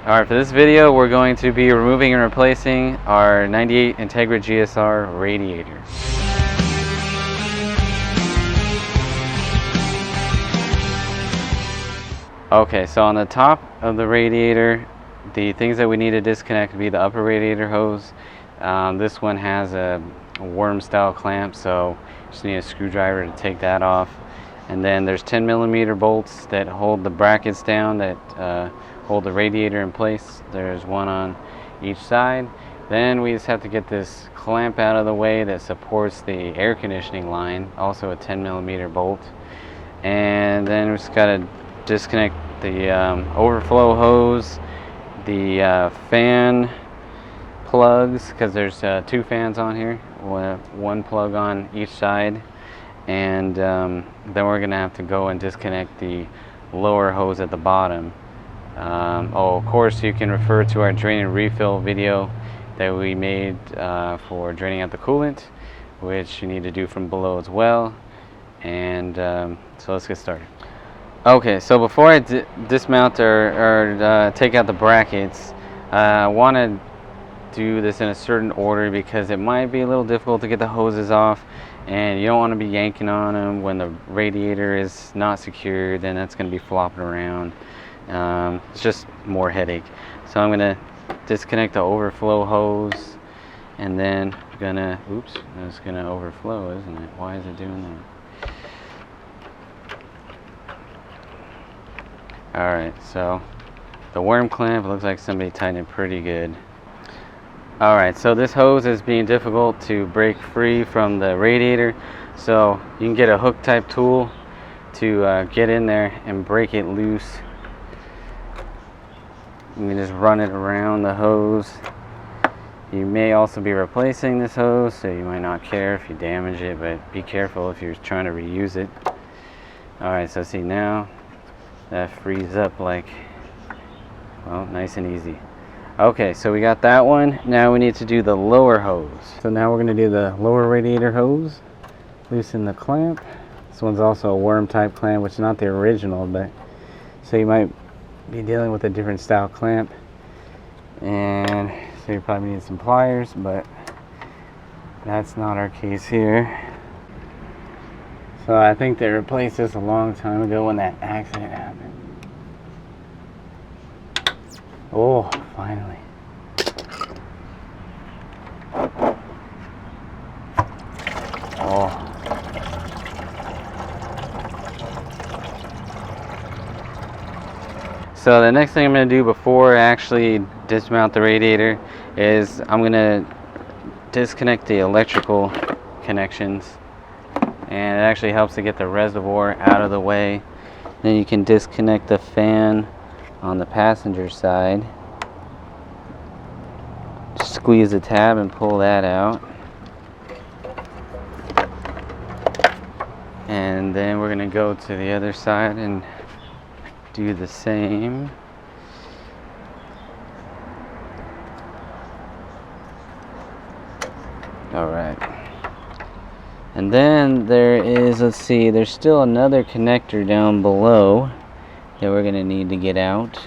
Alright, for this video we're going to be removing and replacing our 98 Integra GSR radiator. Okay, so on the top of the radiator, the things that we need to disconnect would be the upper radiator hose. This one has a worm style clamp, so you just need a screwdriver to take that off. And then there's 10mm bolts that hold the brackets down, that hold the radiator in place. There's one on each side. Then we just have to get this clamp out of the way that supports the air conditioning line, also a 10mm bolt. And then we just got to disconnect the overflow hose, the fan plugs, because there's two fans on here, one plug on each side. And then we're gonna have to go and disconnect the lower hose at the bottom. Of course, you can refer to our drain and refill video that we made for draining out the coolant, which you need to do from below as well. And so let's get started. Okay, so before I dismount or take out the brackets, I want to do this in a certain order because it might be a little difficult to get the hoses off, and you don't want to be yanking on them when the radiator is not secured. Then that's going to be flopping around. It's just more headache. So I'm going to disconnect the overflow hose, and then gonna, oops, it's going to overflow, isn't it? Why is it doing that? Alright, so the worm clamp, it looks like somebody tightened it pretty good. Alright, so this hose is being difficult to break free from the radiator, so you can get a hook type tool to get in there and break it loose. You can just run it around the hose. You may also be replacing this hose, so you might not care if you damage it, but be careful if you're trying to reuse it. Alright, so see now that frees up like, well, nice and easy. Okay, so we got that one. Now we need to do the lower hose. So now we're going to do the lower radiator hose. Loosen the clamp. This one's also a worm type clamp, which is not the original, but so you might be dealing with a different style clamp. And so you probably need some pliers, but that's not our case here. So I think they replaced this a long time ago when that accident happened. Oh, finally. Oh. So the next thing I'm going to do before I actually dismount the radiator is I'm going to disconnect the electrical connections. And it actually helps to get the reservoir out of the way. Then you can disconnect the fan on the passenger side. Just squeeze the tab and pull that out. And then we're going to go to the other side and do the same. Alright. And then there is, let's see, there's still another connector down below that we're going to need to get out.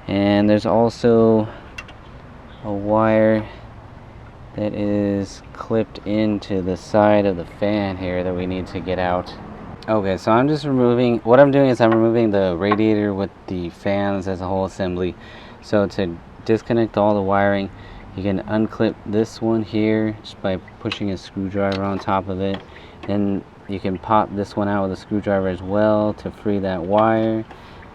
And there's also a wire that is clipped into the side of the fan here that we need to get out. Okay, so I'm just removing, what I'm doing is I'm removing the radiator with the fans as a whole assembly. So to disconnect all the wiring, you can unclip this one here just by pushing a screwdriver on top of it. Then you can pop this one out with a screwdriver as well to free that wire.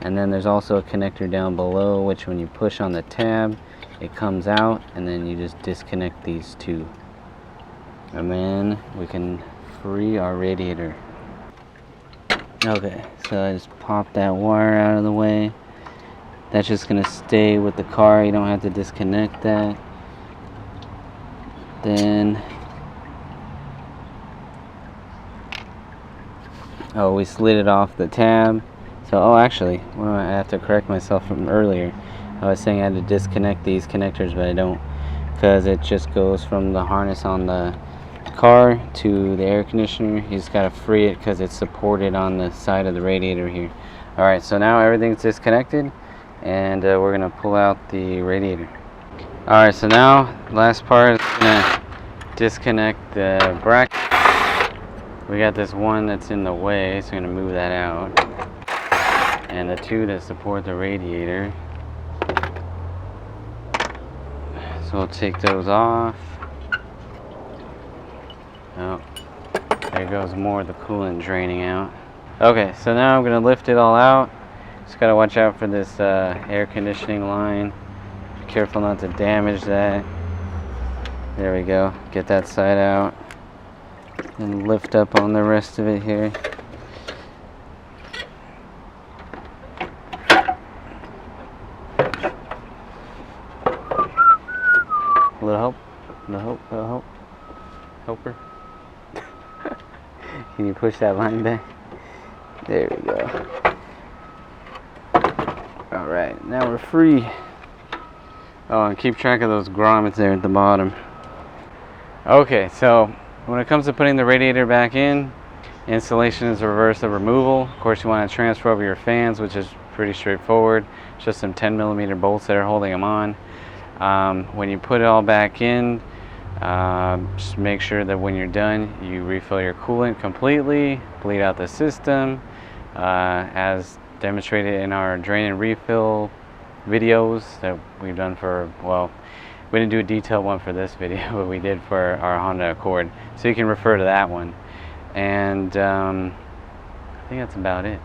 And then there's also a connector down below, which when you push on the tab, it comes out, and then you just disconnect these two. And then we can free our radiator. Okay, so I just popped that wire out of the way. That's just gonna stay with the car. You don't have to disconnect that. Then, oh, we slid it off the tab. So, oh, actually, well, I have to correct myself from earlier. I was saying I had to disconnect these connectors, but I don't, because it just goes from the harness on the car to the air conditioner. You just got to free it because it's supported on the side of the radiator here. Alright, so now everything's disconnected. and we're gonna pull out the radiator. Alright, so now last part is gonna disconnect the bracket. We got this one that's in the way, so I'm gonna move that out, and the two that support the radiator. So we'll take those off. Oh, there goes more of the coolant draining out. Okay, so now I'm gonna lift it all out. Just gotta watch out for this air conditioning line. Be careful not to damage that. There we go. Get that side out. And lift up on the rest of it here. A little help? Little help? Helper? Can you push that line back? There we go. Alright, now we're free. Oh, and keep track of those grommets there at the bottom. Okay, so when it comes to putting the radiator back in, installation is the reverse of removal. Of course, you want to transfer over your fans, which is pretty straightforward. It's just some 10mm bolts that are holding them on. When you put it all back in, just make sure that when you're done, you refill your coolant completely, bleed out the system, as demonstrated in our drain and refill videos that we've done for, well, we didn't do a detailed one for this video, but we did for our Honda Accord, so you can refer to that one. And I think that's about it.